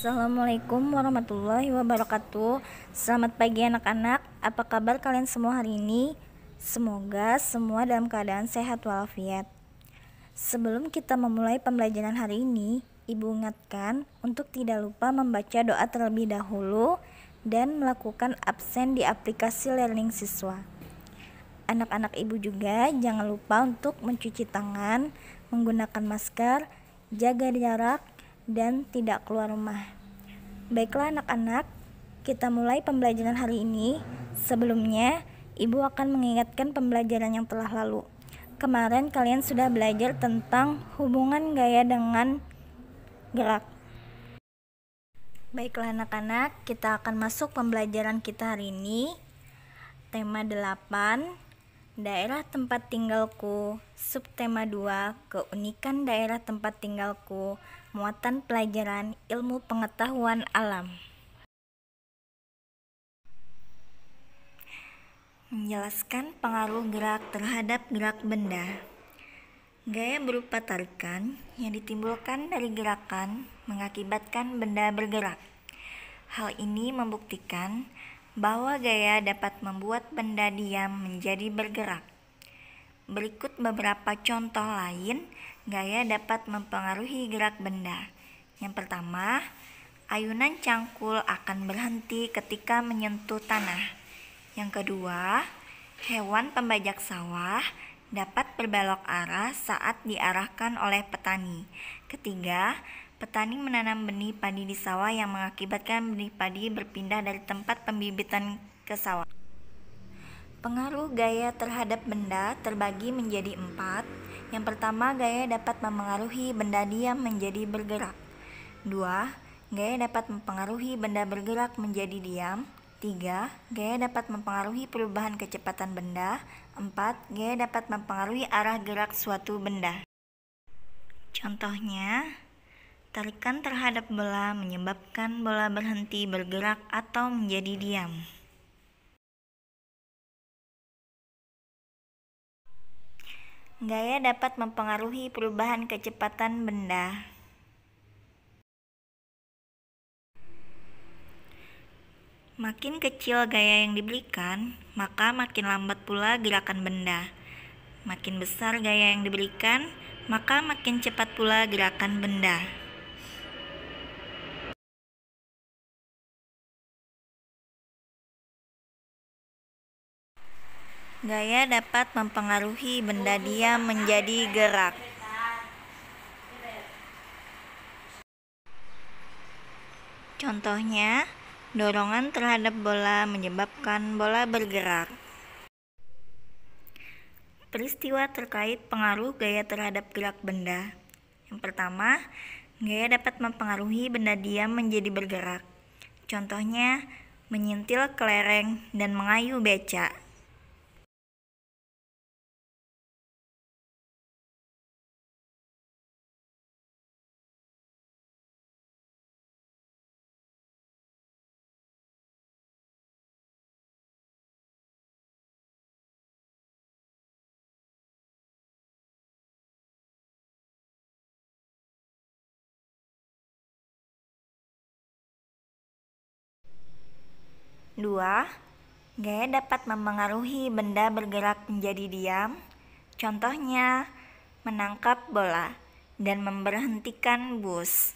Assalamualaikum warahmatullahi wabarakatuh. Selamat pagi anak-anak. Apa kabar kalian semua hari ini? Semoga semua dalam keadaan sehat walafiat. Sebelum kita memulai pembelajaran hari ini, Ibu ingatkan untuk tidak lupa membaca doa terlebih dahulu dan melakukan absen di aplikasi Learning Siswa. Anak-anak Ibu juga jangan lupa untuk mencuci tangan, menggunakan masker, jaga jarak, dan tidak keluar rumah. Baiklah anak-anak, kita mulai pembelajaran hari ini. Sebelumnya, Ibu akan mengingatkan pembelajaran yang telah lalu. Kemarin kalian sudah belajar tentang hubungan gaya dengan gerak. Baiklah anak-anak, kita akan masuk pembelajaran kita hari ini. Tema 8, daerah tempat tinggalku. Subtema 2, keunikan daerah tempat tinggalku. Muatan pelajaran ilmu pengetahuan alam. Menjelaskan pengaruh gerak terhadap gerak benda. Gaya berupa tarikan yang ditimbulkan dari gerakan mengakibatkan benda bergerak. Hal ini membuktikan bahwa gaya dapat membuat benda diam menjadi bergerak. Berikut beberapa contoh lain gaya dapat mempengaruhi gerak benda. Yang pertama, ayunan cangkul akan berhenti ketika menyentuh tanah. Yang kedua, hewan pembajak sawah dapat berbelok arah saat diarahkan oleh petani. Ketiga, petani menanam benih padi di sawah yang mengakibatkan benih padi berpindah dari tempat pembibitan ke sawah. Pengaruh gaya terhadap benda terbagi menjadi 4. Yang pertama, gaya dapat memengaruhi benda diam menjadi bergerak. 2. Gaya dapat mempengaruhi benda bergerak menjadi diam. 3. Gaya dapat mempengaruhi perubahan kecepatan benda. 4. Gaya dapat mempengaruhi arah gerak suatu benda. Contohnya, tarikan terhadap bola menyebabkan bola berhenti bergerak atau menjadi diam. Gaya dapat mempengaruhi perubahan kecepatan benda. Makin kecil gaya yang diberikan, maka makin lambat pula gerakan benda. Makin besar gaya yang diberikan, maka makin cepat pula gerakan benda. Gaya dapat mempengaruhi benda diam menjadi gerak. Contohnya, dorongan terhadap bola menyebabkan bola bergerak. Peristiwa terkait pengaruh gaya terhadap gerak benda. Yang pertama, gaya dapat mempengaruhi benda diam menjadi bergerak. Contohnya, menyentil kelereng dan mengayuh beca. Dua, gaya dapat mempengaruhi benda bergerak menjadi diam. Contohnya, menangkap bola dan memberhentikan bus.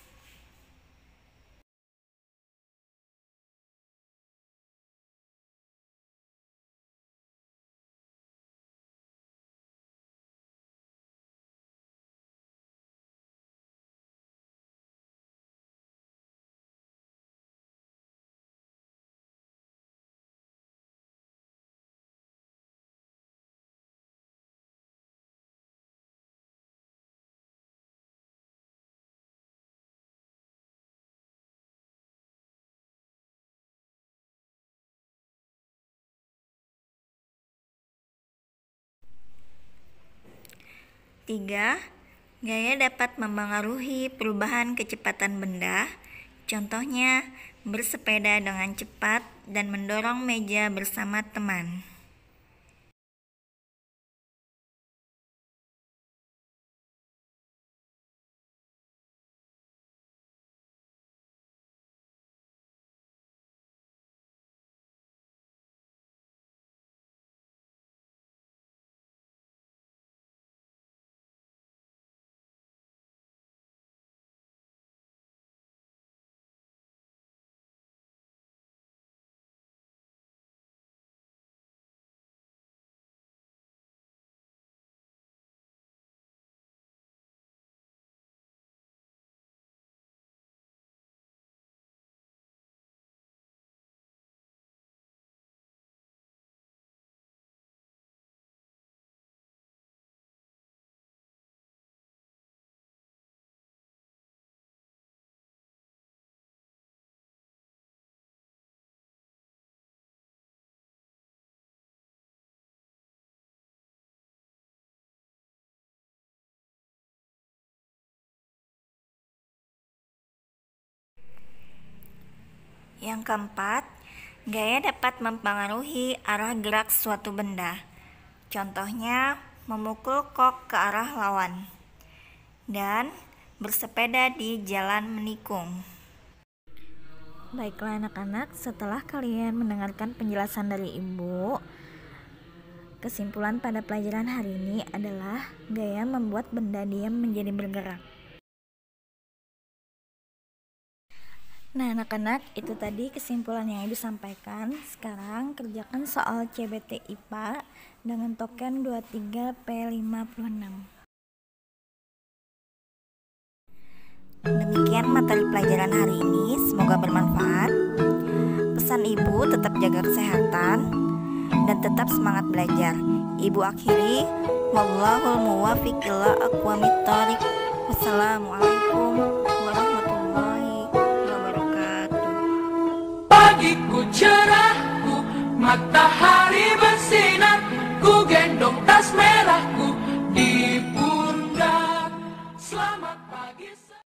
Tiga, gaya dapat mempengaruhi perubahan kecepatan benda. Contohnya, bersepeda dengan cepat dan mendorong meja bersama teman. Yang keempat, gaya dapat mempengaruhi arah gerak suatu benda. Contohnya, memukul kok ke arah lawan dan bersepeda di jalan menikung. Baiklah anak-anak, setelah kalian mendengarkan penjelasan dari Ibu, kesimpulan pada pelajaran hari ini adalah gaya membuat benda diam menjadi bergerak. Nah anak-anak, itu tadi kesimpulan yang Ibu sampaikan. Sekarang kerjakan soal CBT IPA dengan token 23P56. Demikian materi pelajaran hari ini, semoga bermanfaat. Pesan Ibu tetap jaga kesehatan dan tetap semangat belajar. Ibu akhiri, wallahul muwaffiq ila aqwamit thoriq. Wassalamualaikum warahmatullahi wabarakatuh. Pagiku cerahku, matahari